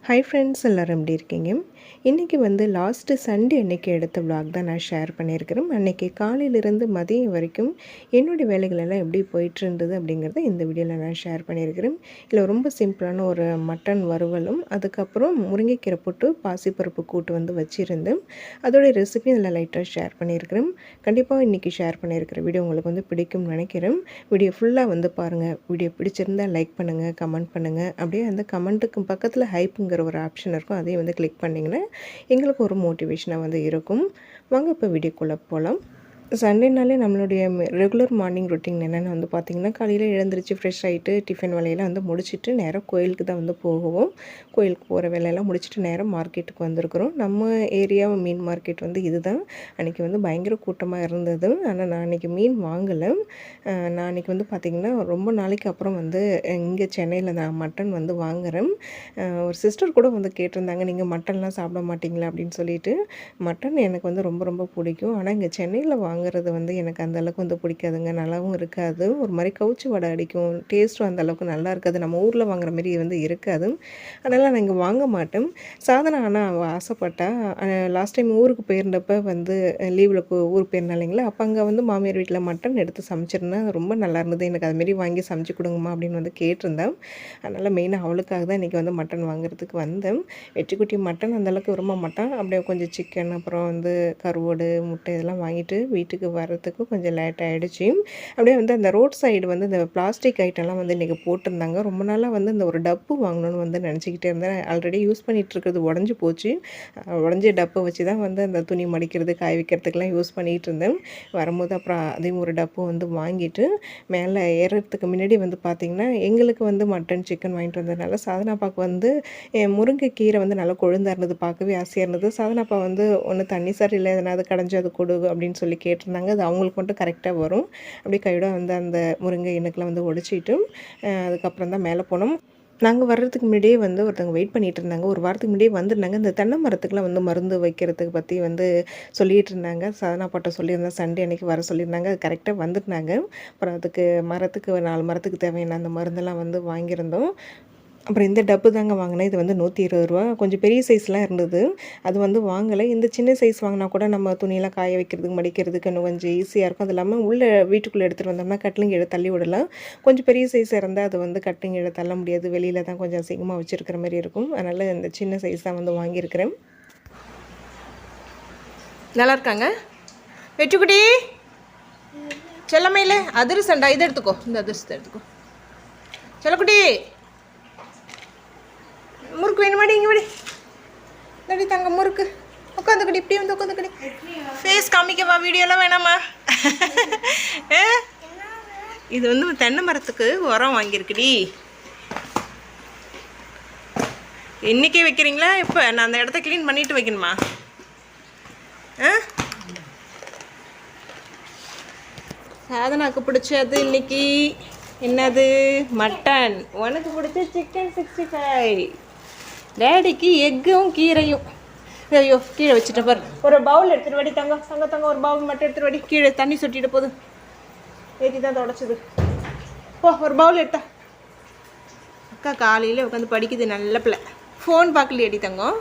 Hi friends, எல்லோரும் எப்படி இருக்கீங்க? இன்றைக்கி வந்து லாஸ்ட்டு சண்டே அன்றைக்கி எடுத்த விலாக் தான் நான் ஷேர் பண்ணியிருக்கிறேன். அன்றைக்கி காலையிலேருந்து மதியம் வரைக்கும் என்னுடைய வேலைகளெல்லாம் எப்படி போயிட்டுருந்தது அப்படிங்கிறத இந்த வீடியோவில் நான் ஷேர் பண்ணியிருக்கிறேன். இதில் ரொம்ப சிம்பிளான ஒரு மட்டன் வறுவலும், அதுக்கப்புறம் முருங்கைக்கீரை போட்டு பாசிப்பருப்பு கூட்டு வந்து வச்சுருந்தேன். அதோடைய ரெசிபி இதில் லைட்டாக ஷேர் பண்ணியிருக்கிறேன். கண்டிப்பாக இன்றைக்கி ஷேர் பண்ணியிருக்கிற வீடியோ உங்களுக்கு வந்து பிடிக்கும்னு நினைக்கிறேன். வீடியோ ஃபுல்லாக வந்து பாருங்கள். வீடியோ பிடிச்சிருந்தால் லைக் பண்ணுங்கள், கமெண்ட் பண்ணுங்கள். அப்படியே அந்த கமெண்ட்டுக்கு பக்கத்தில் ஹைப்புங்கிற ஒரு ஆப்ஷன் இருக்கும், அதையும் வந்து கிளிக் பண்ணிங்கன்னா எங்களுக்கு ஒரு மோட்டிவேஷனாக வந்து இருக்கும். வாங்க இப்போ வீடியோக்குள்ளே போகலாம். சண்டேனாலே நம்மளுடைய ரெகுலர் மார்னிங் ரொட்டீன் என்னென்னு வந்து பார்த்திங்கன்னா, காலையில் எழுந்திரிச்சு ஃப்ரெஷ் ஆகிட்டு டிஃபன் வேலையெல்லாம் வந்து முடிச்சுட்டு நேராக கோயிலுக்கு தான் வந்து போகுவோம். கோயிலுக்கு போகிற வேலையெல்லாம் முடிச்சுட்டு நேராக மார்க்கெட்டுக்கு வந்திருக்கிறோம். நம்ம ஏரியா மீன் மார்க்கெட் வந்து இதுதான். அன்றைக்கி வந்து பயங்கர கூட்டமாக இருந்தது. ஆனால் நான் அன்றைக்கி மீன் வாங்கலை. நான் அன்றைக்கி வந்து பார்த்திங்கன்னா ரொம்ப நாளைக்கு அப்புறம் வந்து இங்கே சென்னையில் நான் மட்டன் வந்து வாங்குகிறேன். ஒரு சிஸ்டர் கூட வந்து கேட்டிருந்தாங்க, நீங்கள் மட்டன்லாம் சாப்பிட மாட்டிங்களா அப்படின்னு சொல்லிட்டு. மட்டன் எனக்கு வந்து ரொம்ப ரொம்ப பிடிக்கும். ஆனால் இங்கே சென்னையில் வாங்குறது வந்து எனக்கு அந்தளவுக்கு வந்து பிடிக்காதுங்க. நல்லாவும் இருக்காது. ஒரு மாதிரி கவுச்சி வடை அடிக்கும். டேஸ்ட்டும் அந்தளவுக்கு நல்லா இருக்காது. நம்ம ஊரில் வாங்குற மாரி வந்து இருக்காது. அதனால் நான் இங்கே வாங்க மாட்டேன். சாதனா ஆனால் அவள் ஆசைப்பட்டா. லாஸ்ட் டைம் ஊருக்கு போயிருந்தப்போ வந்து லீவில் ஊருக்கு போயிருந்தா இல்லைங்களா, அப்போ அங்கே வந்து மாமியார் வீட்டில் மட்டன் எடுத்து சமைச்சிருந்தேன். ரொம்ப நல்லா இருந்தது. எனக்கு அதுமாரி வாங்கி சமைச்சு கொடுங்கம்மா அப்படின்னு வந்து கேட்டிருந்தேன். அதனால் மெயினாக அவளுக்காக தான் இன்றைக்கி வந்து மட்டன் வாங்குறதுக்கு வந்தேன். வெற்றிக்குட்டி மட்டன் அந்தளவுக்கு விரும்ப மாட்டான். அப்படியே கொஞ்சம் சிக்கன், அப்புறம் வந்து கருவாடு, முட்டை இதெல்லாம் வாங்கிட்டு வீட்டுக்கு வர்றதுக்கு கொஞ்சம் லேட் ஆகிடுச்சு. அப்படியே வந்து அந்த ரோட் சைடு வந்து இந்த பிளாஸ்டிக் ஐட்டம்லாம் வந்து இன்றைக்கி போட்டிருந்தாங்க. ரொம்ப நாளாக வந்து இந்த ஒரு டப்பு வாங்கணும்னு வந்து நினச்சிக்கிட்டே இருந்தேன். ஆல்ரெடி யூஸ் பண்ணிகிட்டு இருக்கிறது உடஞ்சி போச்சு. உடஞ்ச டப்பை வச்சு தான் வந்து அந்த துணி மடிக்கிறது, காய வைக்கிறதுக்கெலாம் யூஸ் பண்ணிகிட்டு இருந்தேன். வரும்போது அப்புறம் அதையும் ஒரு டப்பு வந்து வாங்கிட்டு மேலே ஏறுறதுக்கு முன்னாடி வந்து பார்த்திங்கன்னா, எங்களுக்கு வந்து மட்டன் சிக்கன் வாங்கிட்டு வந்ததுனால சாதனாப்பாக்கு வந்து முருங்கைக்கீரை வந்து நல்லா கொழுந்தாக இருந்தது. பார்க்கவே ஆசையாக இருந்தது. சாதனாப்பா வந்து ஒன்று தண்ணி சார் இல்லை எதனாவது கடைஞ்சி அது கொடு அப்படின்னு சொல்லி கேட்டிருந்தாங்க. அது அவங்களுக்கு மட்டும் கரெக்டாக வரும். அப்படியே கையோட வந்து அந்த முருங்கை எண்ணெய்க்கெலாம் வந்து உடைச்சிட்டு அதுக்கப்புறம் தான் மேலே போனோம். நாங்கள் வர்றதுக்கு முன்னாடியே வந்து ஒருத்தவங்க வெயிட் பண்ணிகிட்டு இருந்தாங்க. ஒரு வாரத்துக்கு முன்னாடியே வந்துருந்தாங்க. இந்த தென்னை மரத்துக்குலாம் வந்து மருந்து வைக்கிறதுக்கு பற்றி வந்து சொல்லிகிட்டு இருந்தாங்க. சாதனா பாட்ட சொல்லியிருந்தேன், சண்டே அன்றைக்கி வர சொல்லியிருந்தாங்க. அது கரெக்டாக வந்துருந்தாங்க. அப்புறம் அதுக்கு மரத்துக்கு 4 மரத்துக்கு தேவையான அந்த மருந்தெல்லாம் வந்து வாங்கியிருந்தோம். அப்புறம் இந்த டப்பு தாங்க வாங்கினேன். இது வந்து ரூ. 120. கொஞ்சம் பெரிய சைஸ்லாம் இருந்தது. அது வந்து வாங்கலை. இந்த சின்ன சைஸ் வாங்கினா கூட நம்ம துணியெல்லாம் காய வைக்கிறதுக்கு, மடிக்கிறதுக்கு இன்னும் கொஞ்சம் ஈஸியாக இருக்கும். அது இல்லாமல் உள்ளே வீட்டுக்குள்ளே எடுத்துகிட்டு வந்தோம்னா கட்லிங் கீழே தள்ளி விடலாம். கொஞ்சம் பெரிய சைஸ் இருந்தால் அது வந்து கட்லிங் கீழே தள்ள முடியாது. வெளியில் தான் கொஞ்சம் அசிங்கமாக வச்சுருக்கிற மாதிரி இருக்கும். அதனால் இந்த சின்ன சைஸ் தான் வந்து வாங்கியிருக்கிறேன். நல்லா இருக்காங்க வெட்டுக்குடி செல்லமையில் அதிரசண்டா. இதை எடுத்துக்கோ, இந்த அதிரசத்தை எடுத்துக்கோ செல்லக்குட்டி. முறுக்கு வேணுமாடி? இங்கே விடி தடி தங்க முறுக்கு. உட்காந்துக்கடி, இப்படி வந்து உட்காந்துக்கடி. ஃபேஸ் காமிக்கவா? வீடியோலாம் வேணாமா? இது வந்து தென்னை மரத்துக்கு உரம் வாங்கியிருக்குடி. இன்றைக்கே வைக்கிறீங்களா? இப்போ நான் அந்த இடத்த க்ளீன் பண்ணிவிட்டு வைக்கணுமா? சாதனாக்கு பிடிச்சது இன்னைக்கு என்னது? மட்டன். உனக்கு பிடிச்ச சிக்கன் 65. டேடிக்கு எக்கும் கீரையும். ஐயோ, கீழே வச்சுட்ட பாரு. ஒரு பவுல் எடுத்துகிட்டு வடி தங்க. தங்க ஒரு பவுல் மட்டும் எடுத்துகிட்டு வடி. கீழே தண்ணி சொட்டிட்டு போகுது. ஏற்றி தான் தொடச்சிது. ஒரு பவுல் எடுத்தா. அக்கா காலையில் உட்காந்து படிக்குது. நல்ல பிள்ளை. ஃபோன் பார்க்கலையேடி தங்கம்?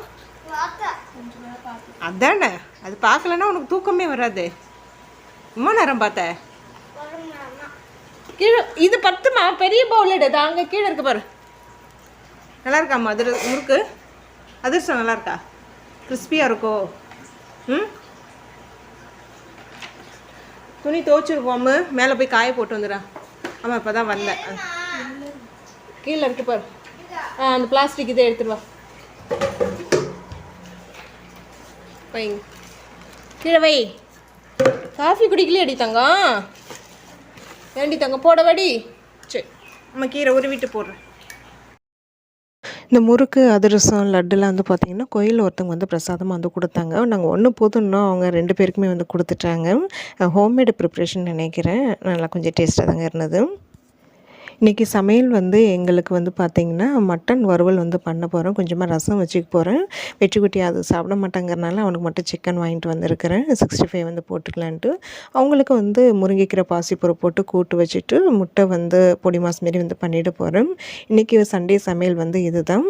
அதானே, அது பார்க்கலன்னா உனக்கு தூக்கமே வராது. ரொம்ப நேரம் பார்த்த. கீழே இது பத்துமா? பெரிய பவுல் எடு. அங்கே கீழே இருக்கு பாரு. நல்லா இருக்காம்மா முறுக்கு? அதிர்ஷ்டம் நல்லா இருக்கா? கிறிஸ்பியாக இருக்கோ? துணி துவச்சிருக்கோம். மேலே போய் காய போட்டு வந்துடா. ஆமாம், இப்போ தான் வந்தேன். கீழே இருக்கு பாரு. அந்த பிளாஸ்டிக் இதை எடுத்துட்டு வா. வைங்க கீழே வை. காஃபி குடிக்கலையே அடி தங்கம்? ஏண்டி தங்கம்? போட வடி. சரி, நம்ம கீரை உருவிட்டு போடுறேன். இந்த முறுக்கு, அதிரசம், லட்டுலாம் வந்து பார்த்திங்கன்னா கோயிலில் ஒருத்தவங்க வந்து பிரசாதமாக வந்து கொடுத்தாங்க. நாங்கள் ஒன்று போதுன்னா அவங்க 2 பேருக்குமே வந்து கொடுத்துட்டாங்க. ஹோம்மேடு ப்ரிப்ரேஷன் நினைக்கிறேன். நல்லா கொஞ்சம் டேஸ்ட்டாக தாங்க இருந்தது. இன்றைக்கி சமையல் வந்து எங்களுக்கு வந்து பார்த்திங்கன்னா மட்டன் வறுவல் வந்து பண்ண போகிறேன். கொஞ்சமாக ரசம் வச்சுக்க போகிறேன். வெற்றிக்குட்டி அது சாப்பிட மாட்டாங்கிறனால அவனுக்கு மட்டும் சிக்கன் வாங்கிட்டு வந்திருக்கிறேன். 65 வந்து போட்டுக்கலான்ட்டு. அவங்களுக்கு வந்து முருங்கைக்கீரை பாசிப்பருப்பு போட்டு கூட்டு வச்சுட்டு முட்டை வந்து பொடி மாஸ் மாரி வந்து பண்ணிட்டு போகிறேன். இன்றைக்கி சண்டே சமையல் வந்து இதுதான்.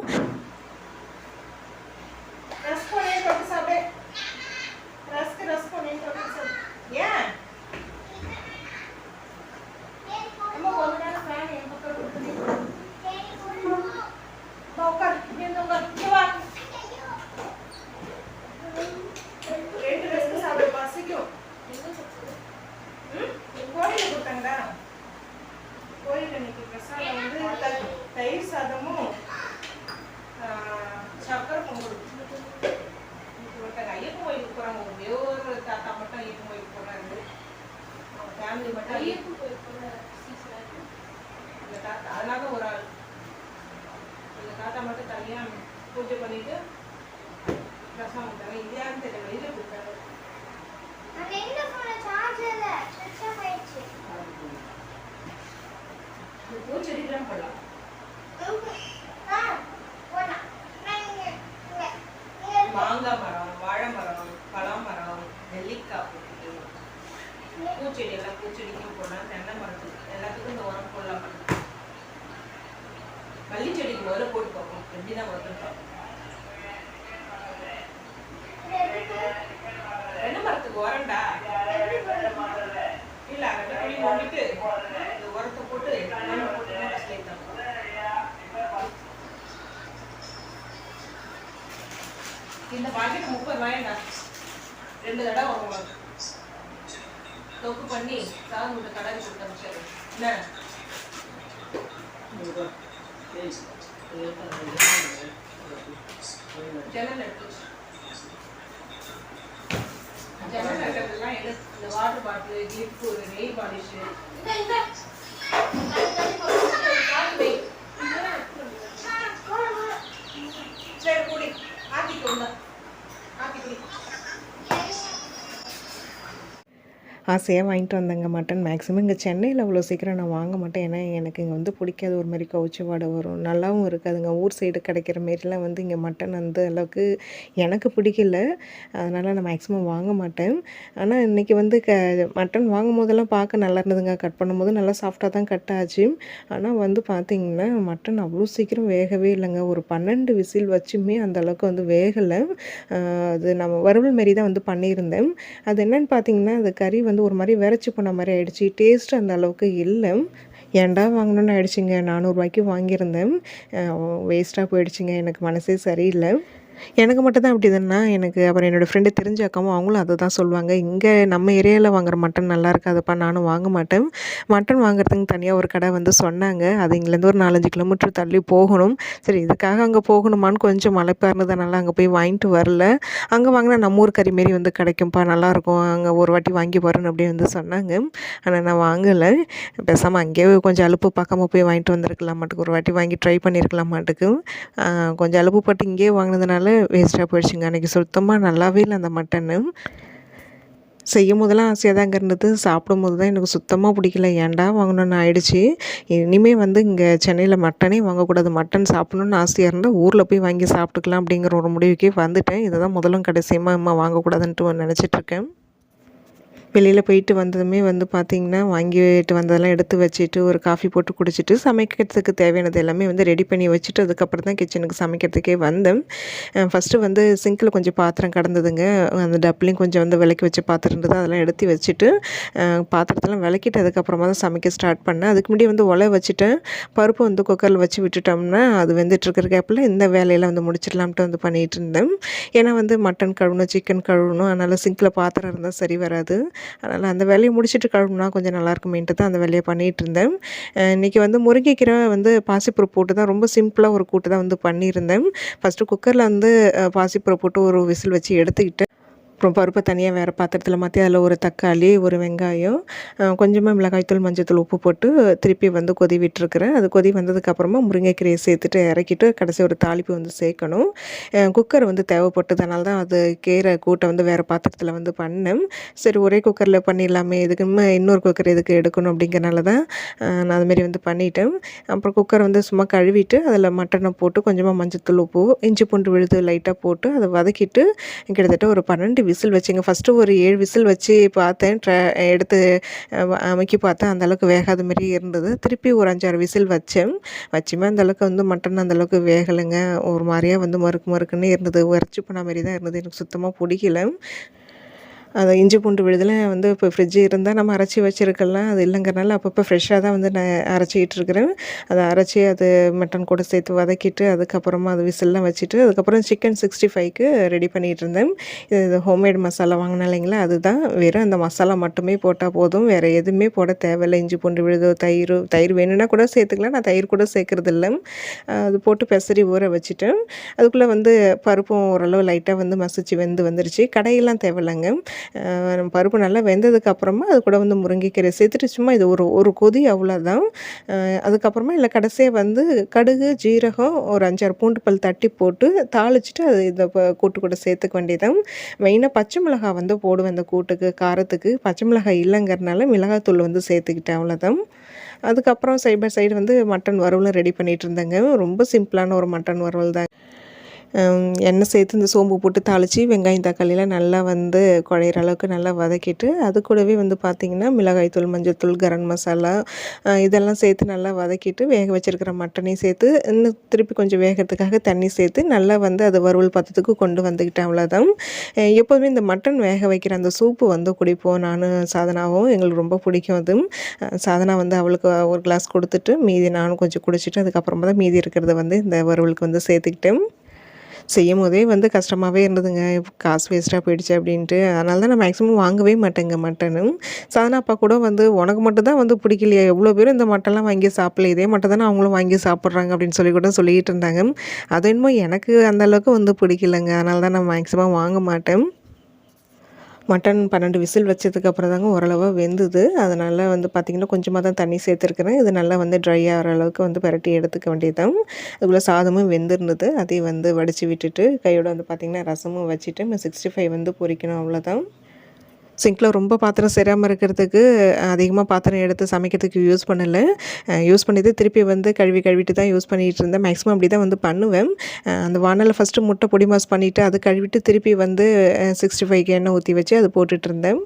பண்ணிட்டு ரசம் ஊற்றுறேன். இது யாரும் தெரியல, வெளியில் கொடுத்தாரு. பூச்செடிலாம் போடலாம். மாங்காய் மரம், வாழை மரம், பலாமரம், நெல்லிக்காய் போட்டுட்டு பூச்செடி எல்லாம் பூச்செடிக்கும் போடலாம். தென்னை மரத்துக்கு எல்லாத்துக்கும் இந்த உரம் போடலாம். மல்லி செடிக்கு முதல்ல போட்டு பார்ப்போம் எப்படிதான் வருதுன்னு பார்ப்போம். தென்னை மரத்துக்கு உரம்டா இல்ல, ரெண்டு குழி ஓடிட்டு இந்த உரத்தை போட்டு இந்த பாக்கெட் 30 ரூபாய்டா. 2 தடவை வாங்குவாங்க. தொக்கு பண்ணி சாதம் விட்டு கடாரி கொடுத்து அனுப்பிச்சாரு. என்ன ஜன்னல் எடுத்து ஜன்னல் எடுக்கிறதுலாம் எடுத்து இந்த வாட்டர் பாட்டில், கிளிப்பு, ஒரு நெயில் பாலிஷு சரி குடி. ஆத்திக்கு ஒன்றா ஆத்தி குடி. ஆசையாக வாங்கிட்டு வந்தேங்க மட்டன். மேக்ஸிமம் இங்கே சென்னையில் அவ்வளோ சீக்கிரம் நான் வாங்க மாட்டேன். ஏன்னா எனக்கு இங்கே வந்து பிடிக்காது, ஒரு மாதிரி கவுச்சி வாடை வரும், நல்லாவும் இருக்காதுங்க. ஊர் சைடு கிடைக்கிற மாரிலாம் வந்து இங்கே மட்டன் அந்த அளவுக்கு எனக்கு பிடிக்கல. அதனால் நான் மேக்ஸிமம் வாங்க மாட்டேன். ஆனால் இன்றைக்கி வந்து மட்டன் வாங்கும் போதெல்லாம் பார்க்க நல்லா இருந்ததுங்க. கட் பண்ணும்போது நல்லா சாஃப்டாக தான் கட் ஆச்சு. ஆனால் வந்து பார்த்திங்கன்னா மட்டன் அவ்வளோ சீக்கிரம் வேகவே இல்லைங்க. ஒரு 12 விசில் வச்சுமே அந்த அளவுக்கு வந்து வேகலை. அது நம்ம வறுவல் மாரி தான் வந்து பண்ணியிருந்தேன். அது என்னென்னு பார்த்திங்கன்னா அது கறி வந்து ஒரு மாதிரி விரைச்சி போன மாதிரி ஆயிடுச்சு. டேஸ்ட் அந்த அளவுக்கு இல்லை. ஏன்டா வாங்கணுன்னு ஆயிடுச்சுங்க. 400 ரூபாய்க்கு வாங்கியிருந்தேன். வேஸ்ட்டாக போயிடுச்சுங்க. எனக்கு மனசே சரியில்லை. எனக்கு மட்டும் தான் அப்படி தானா எனக்கு அப்புறம் என்னோடய ஃப்ரெண்டு தெரிஞ்ச அக்காவும் அவங்களும் அதை தான் சொல்லுவாங்க. இங்கே நம்ம ஏரியாவில் வாங்குற மட்டன் நல்லா இருக்காதுப்பா, நானும் வாங்க மாட்டேன். மட்டன் வாங்குறதுக்கு தனியாக ஒரு கடை வந்து சொன்னாங்க. அது இங்கேருந்து ஒரு 4-5 கிலோமீட்டர் தள்ளி போகணும். சரி இதுக்காக அங்கே போகணுமான்னு கொஞ்சம் மலைப்பாக இருந்ததுனால அங்கே போய் வாங்கிட்டு வரல. அங்கே வாங்கினா நம்ம ஊர் கறி மாரி வந்து கிடைக்கும்ப்பா, நல்லாயிருக்கும், அங்கே ஒரு வாட்டி வாங்கி வரணும் அப்படின்னு வந்து சொன்னாங்க. ஆனால் நான் வாங்கலை. பேசாமல் அங்கேயே கொஞ்சம் அலுப்பு பார்க்காம போய் வாங்கிட்டு வந்திருக்கலாம் மாட்டுக்கு, ஒரு வாட்டி வாங்கி ட்ரை பண்ணியிருக்கலாம் மாட்டுக்கு. கொஞ்சம் அலுப்பு பட்டு இங்கேயே வாங்கினதுனால வேஸ்ட்டாக போயிடுச்சுங்க. அன்றைக்கி சுத்தமாக நல்லாவே இல்லை அந்த மட்டனு. செய்யும் போதெல்லாம் ஆசையாக தாங்க இருந்தது, சாப்பிடும்போது தான் எனக்கு சுத்தமாக பிடிக்கல. ஏன்டா வாங்கணுன்னு ஆயிடுச்சு. இனிமேல் வந்து இங்கே சென்னையில் மட்டனே வாங்கக்கூடாது. மட்டன் சாப்பிட்ணுன்னு ஆசையாக இருந்தால் ஊரில் போய் வாங்கி சாப்பிட்டுக்கலாம் அப்படிங்கிற ஒரு முடிவுக்கே வந்துட்டேன். இதை தான் முதலும் கடைசியமாக வாங்கக்கூடாதுன்ட்டு நினச்சிட்ருக்கேன். வெளியில் போயிட்டு வந்ததுமே வந்து பார்த்திங்கன்னா வாங்கிட்டு வந்ததெல்லாம் எடுத்து வச்சுட்டு ஒரு காஃபி போட்டு குடிச்சிட்டு சமைக்கிறதுக்கு தேவையானது எல்லாமே வந்து ரெடி பண்ணி வச்சுட்டு அதுக்கப்புறம் தான் கிச்சனுக்கு சமைக்கிறதுக்கே வந்தேன். ஃபஸ்ட்டு வந்து சிங்கில் கொஞ்சம் பாத்திரம் கடந்ததுங்க. அந்த டப்லையும் கொஞ்சம் வந்து விளக்கி வச்ச பாத்திரம் இருந்தது, அதெல்லாம் எடுத்து வச்சுட்டு பாத்திரத்தெல்லாம் விளக்கிட்டு அதுக்கப்புறமா தான் சமைக்க ஸ்டார்ட் பண்ணேன். அதுக்கு முன்னாடி வந்து ஒலை வச்சுட்டேன். பருப்பு வந்து குக்கரில் வச்சு விட்டுட்டோம்னா அது வெந்துட்டுருக்கிற கேப்பில் இந்த வேலையெல்லாம் வந்து முடிச்சிடலாம்ட்டு வந்து பண்ணிகிட்டு இருந்தேன். ஏன்னா வந்து மட்டன் கழுவணும், சிக்கன் கழுவணும், அதனால் சிங்கில் பாத்திரம் இருந்தால் சரி வராது. அதனால் அந்த வேலையை முடிச்சுட்டு கழுவுனா கொஞ்சம் நல்லாயிருக்குமேன்ட்டு தான் அந்த வேலையை பண்ணிகிட்டு இருந்தேன். இன்றைக்கி வந்து முருங்கைக்கீரை வந்து பாசிப்பருப்பு போட்டு தான் ரொம்ப சிம்பிளாக ஒரு கூட்டு தான் வந்து பண்ணியிருந்தேன். ஃபஸ்ட்டு குக்கரில் வந்து பாசிப்பருப்பு போட்டு ஒரு விசில் வச்சு எடுத்துக்கிட்டு அப்புறம் பருப்பை தனியாக வேறு பாத்திரத்தில் மாற்றி அதில் ஒரு தக்காளி, ஒரு வெங்காயம், கொஞ்சமாக மிளகாய்த்தூள், மஞ்சத்தூள், உப்பு போட்டு திருப்பி வந்து கொதி விட்டுருக்குறேன். அது கொதி வந்ததுக்கப்புறமா முருங்கைக்கீரையை சேர்த்துட்டு இறக்கிட்டு கடைசி ஒரு தாளிப்பு வந்து சேர்க்கணும். குக்கர் வந்து தேவைப்பட்டதுனால தான் அது கீரை கூட்டை வந்து வேறு பாத்திரத்தில் வந்து பண்ணேன். சரி ஒரே குக்கரில் பண்ணிடலாமே, இதுக்குமே இன்னொரு குக்கர் எதுக்கு எடுக்கணும் அப்படிங்கிறனால தான் நான் அதுமாரி வந்து பண்ணிட்டேன். அப்புறம் குக்கரை வந்து சும்மா கழுவிட்டு அதில் மட்டனை போட்டு கொஞ்சமாக மஞ்சத்தூள், உப்பு, இஞ்சி பூண்டு விழுது லைட்டாக போட்டு அதை வதக்கிட்டு கிட்டத்தட்ட ஒரு 12 விசில் வச்சுங்க. ஃபஸ்ட்டு ஒரு 7 விசில் வச்சு பார்த்தேன். எடுத்து அமைக்கி பார்த்தேன், அந்தளவுக்கு வேகாத மாரி இருந்தது. திருப்பி ஒரு 5-6 விசில் வச்சுமே அந்தளவுக்கு வந்து மட்டன் அந்தளவுக்கு வேகலைங்க. ஒரு மாதிரியாக வந்து மறுக்குன்னு இருந்தது, உரைச்சி போன மாரி தான் இருந்தது. எனக்கு சுத்தமாக பிடிக்கல. அது இஞ்சி பூண்டு விழுதில் வந்து இப்போ ஃப்ரிட்ஜு இருந்தால் நம்ம அரைச்சி வச்சுருக்கலாம். அது இல்லைங்கிறனால அப்பப்போ ஃப்ரெஷ்ஷாக தான் வந்து நான் அரைச்சிக்கிட்டு இருக்கிறேன். அதை அரைச்சி அது மட்டன் கூட சேர்த்து வதக்கிட்டு அதுக்கப்புறமா அது விசில்லாம் வச்சுட்டு அதுக்கப்புறம் சிக்கன் 65க்கு ரெடி பண்ணிகிட்டு இருந்தேன். இது ஹோம்மேட் மசாலா வாங்கினேன் இல்லைங்களா, அதுதான். வெறும் அந்த மசாலா மட்டுமே போட்டால் போதும், வேறு எதுவுமே போட தேவையில்லை. இஞ்சி பூண்டு விழுது, தயிர் வேணும்னா கூட சேர்த்துக்கலாம். நான் தயிர் கூட சேர்க்குறதில்ல. அது போட்டு பெசரி ஊற வச்சுட்டேன். அதுக்குள்ளே வந்து பருப்பும் ஓரளவு லைட்டாக வந்து மசிச்சு வந்துருச்சு. கடையெல்லாம் தேவையில்லைங்க. பருப்பு நல்லா வெந்ததுக்கப்புறமா அது கூட வந்து முருங்கைக்கீரை சேர்த்துட்டு சும்மா இது ஒரு ஒரு கொதி அவ்வளோதான். அதுக்கப்புறமா இல்லை கடைசியாக வந்து கடுகு, ஜீரகம், ஒரு 5, 6 பூண்டு பல் தட்டி போட்டு தாளிச்சுட்டு அது இதை கூட்டு கூட சேர்த்துக்க வேண்டியதான். மெயினாக பச்சை மிளகாய் வந்து போடுவேன் இந்த கூட்டுக்கு காரத்துக்கு. பச்சை மிளகாய் இல்லைங்கிறனால மிளகாத்தூள் வந்து சேர்த்துக்கிட்டேன் அவ்வளோதான். அதுக்கப்புறம் சைட் பை சைடு வந்து மட்டன் வறுவலும் ரெடி பண்ணிகிட்டு இருந்தேங்க. ரொம்ப சிம்பிளான ஒரு மட்டன் வறுவல் தான். எண்ணெய் சேர்த்து இந்த சோம்பு போட்டு தாளித்து வெங்காயம் தக்காளிலாம் நல்லா வந்து குழையிற அளவுக்கு நல்லா வதக்கிட்டு, அது கூடவே வந்து பார்த்திங்கன்னா மிளகாய்த்தூள், மஞ்சள்தூள், கரம் மசாலா இதெல்லாம் சேர்த்து நல்லா வதக்கிட்டு வேக வச்சுருக்கிற மட்டனையும் சேர்த்து இன்னும் திருப்பி கொஞ்சம் வேகிறதுக்காக தண்ணி சேர்த்து நல்லா வந்து அது வறுவல் பதத்துக்கு கொண்டு வந்துக்கிட்டேன் அவ்வளோதான். எப்போதுமே இந்த மட்டன் வேக வைக்கிற அந்த சூப்பு வந்து குடிப்போம் நானும் சாதனாவும். எங்களுக்கு ரொம்ப பிடிக்கும் அது. சாதனா வந்து அவளுக்கு ஒரு கிளாஸ் கொடுத்துட்டு மீதி நானும் கொஞ்சம் குடிச்சிட்டு அதுக்கப்புறமா தான் மீதி இருக்கிறத வந்து இந்த வறுவலுக்கு வந்து சேர்த்துக்கிட்டேன். செய்யும்போதே வந்து கஷ்டமாகவே இருந்ததுங்க. காசு வேஸ்ட்டாக போயிடுச்சு அப்படின்ட்டு. அதனால தான் நான் மேக்ஸிமம் வாங்கவே மாட்டேங்க மட்டனு. சாதனா அப்பா கூட வந்து உனக்கு மட்டும் தான் வந்து பிடிக்கலையா? எவ்வளோ பேரும் இந்த மட்டன்லாம் வாங்கி சாப்பிடல. இதே மட்டன் தானே அவங்களும் வாங்கி சாப்பிட்றாங்க அப்படின்னு சொல்லி கூட சொல்லிக்கிட்டு இருந்தாங்க. அது என்னமோ எனக்கு அந்த அளவுக்கு வந்து பிடிக்கலங்க. அதனால தான் நான் மேக்ஸிமம் வாங்க மாட்டேன். மட்டன் 12 விசில் வச்சதுக்கப்புறம் தாங்க ஓரளவாக வெந்தது. அதனால் வந்து பார்த்திங்கன்னா கொஞ்சமாக தான் தண்ணி சேர்த்துருக்குறேன். இது நல்லா வந்து ட்ரை ஆகிற அளவுக்கு வந்து பெரட்டி எடுத்துக்க வேண்டியது தான். அதுக்குள்ளே சாதமும் வெந்திருந்தது. அதையும் வந்து வடித்து விட்டுட்டு கையோட வந்து பார்த்திங்கன்னா ரசமும் வச்சுட்டு 65 வந்து பொரிக்கணும் அவ்வளோதான். சிங்கில் ரொம்ப பாத்திரம் சேராமல் இருக்கிறதுக்கு அதிகமாக பாத்திரம் எடுத்து சமைக்கிறதுக்கு யூஸ் பண்ணல. யூஸ் பண்ணிட்டு திருப்பி வந்து கழுவிட்டு தான் யூஸ் பண்ணிகிட்டு இருந்தேன். மேக்ஸிமம் அப்படி தான் வந்து பண்ணுவேன். அந்த வானலில் ஃபஸ்ட்டு முட்டை பொடி மாஸ் பண்ணிவிட்டு அது கழுவிட்டு திருப்பி வந்து 65க்கு எண்ணெய் ஊற்றி வச்சு அது போட்டுட்ருந்தேன்.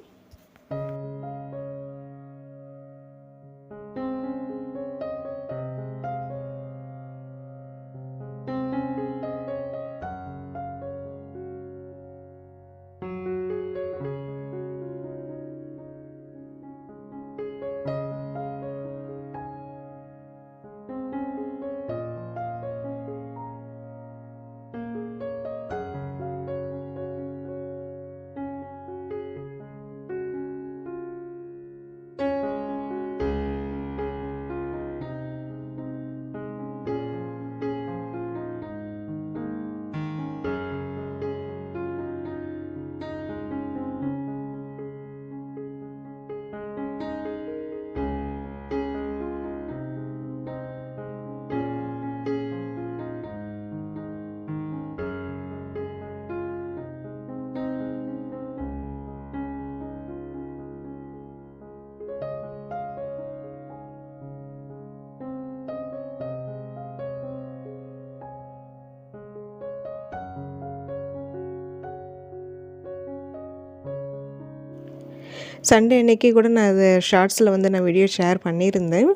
சண்டே அன்னைக்கு கூட நான் அது ஷார்ட்ஸில் வந்து நான் வீடியோ ஷேர் பண்ணியிருந்தேன்.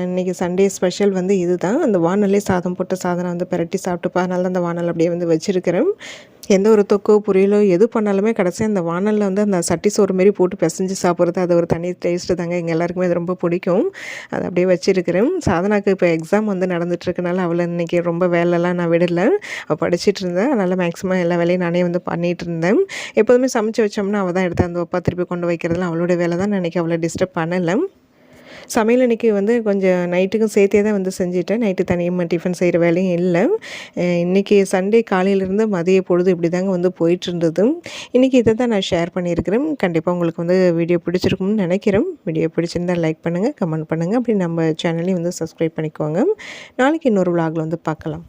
இன்றைக்கி சண்டே ஸ்பெஷல் வந்து இதுதான். அந்த வானல்லே சாதம் போட்ட சாதம் வந்து பெரட்டி சாப்பிட்டுப்பா. அதனால தான் அந்த வானல் அப்படியே வந்து வச்சுருக்கிறேன். எந்த ஒரு தொக்கோ பொரியலோ எது பண்ணாலுமே கடைசியாக அந்த வானலில் வந்து அந்த சட்டி சோறு மாரி போட்டு பிசைஞ்சு சாப்பிட்றது அது ஒரு தனி டேஸ்ட்டு தாங்க. எங்கள் எல்லாருக்குமே அது ரொம்ப பிடிக்கும். அதை அப்படியே வச்சுருக்கிறேன். சாதனாக்கு இப்போ எக்ஸாம் வந்து நடந்துகிட்ருக்கனால அவளை இன்றைக்கி ரொம்ப வேலைலாம் நான் விடலை. அவள் படிச்சுட்டு இருந்தேன். அதனால் மேக்ஸிமம் எல்லா வேலையும் நானே வந்து பண்ணிகிட்டு இருந்தேன். எப்போதுமே சமைச்சு வச்சோம்னா அவள் தான் எடுத்து அந்த வைப்பா திருப்பி கொண்டு வைக்கிறதுலாம் அவளோட வேலை தான். நான் இன்றைக்கி அவளை டிஸ்டர்ப் பண்ணலை. சமையல் அன்றைக்கி வந்து கொஞ்சம் நைட்டுக்கும் சேர்த்தே தான் வந்து செஞ்சுட்டேன். நைட்டு தனியாக டிஃபன் செய்கிற வேலையும் இல்லை. இன்றைக்கி சண்டே காலையிலேருந்து மதிய பொழுது இப்படி தாங்க வந்து போயிட்டுருந்தது. இன்றைக்கி இதை தான் நான் ஷேர் பண்ணியிருக்கிறேன். கண்டிப்பாக உங்களுக்கு வந்து வீடியோ பிடிச்சிருக்கும்னு நினைக்கிறேன். வீடியோ பிடிச்சிருந்தால் லைக் பண்ணுங்கள், கமெண்ட் பண்ணுங்கள். அப்படி நம்ம சேனலையும் வந்து சப்ஸ்கிரைப் பண்ணிக்கோங்க. நாளைக்கு இன்னொரு விலாகில் வந்து பார்க்கலாம்.